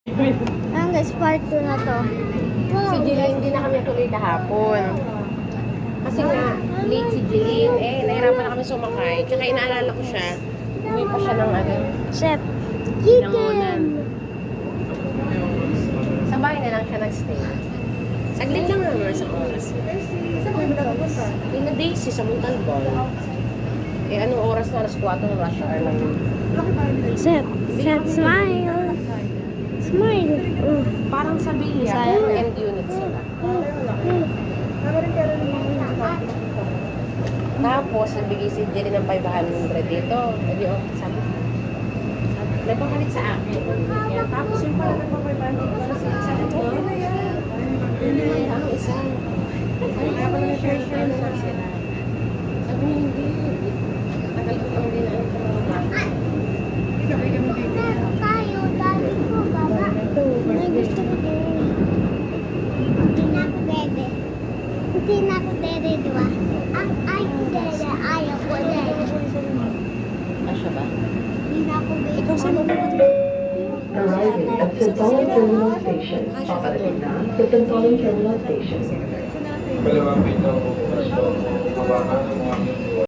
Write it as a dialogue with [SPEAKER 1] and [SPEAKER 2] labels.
[SPEAKER 1] Ang guys, part 2 na to.
[SPEAKER 2] Si Jeline, hindi na kami tuloy kahapon. Kasi nga, late si Jeline. Nahirapan na kami sumakay. Tsaka inaalala ko siya. Umuwi pa siya ng
[SPEAKER 1] Chef.
[SPEAKER 2] Nangunan. Sa bahay na lang siya nagstay. Saglit lang naman sa oras. In a day, sa Montalban. Anong oras na? Alas 4 ng rush hour lang.
[SPEAKER 1] Chef. Chef, smile. Smile.
[SPEAKER 2] Parang sa Villa, end unit sila. Tapos, nagbigay si Jerry ng 500 dito. Sabi, sabi, nagpapalit sa akin. Tapos, yung pala nagpapalit ko sabi ko, ang isa. Kaya pala may share na sila. Sabi niya, hindi. Tagal ko pang din ang
[SPEAKER 1] Ay, gusto ko din. Hindi na ako dede. Hindi na ako dede, diba? Ay, dede. Ayaw ko dede.
[SPEAKER 2] Asya ba?
[SPEAKER 1] Hindi na ako dede.
[SPEAKER 2] Ikaw saan mo ba?
[SPEAKER 3] Arriving at Sampalan Terminal Station. Paparating na sa Sampalan Terminal Station.
[SPEAKER 4] Dalawang pito, gusto, hawakan ng mga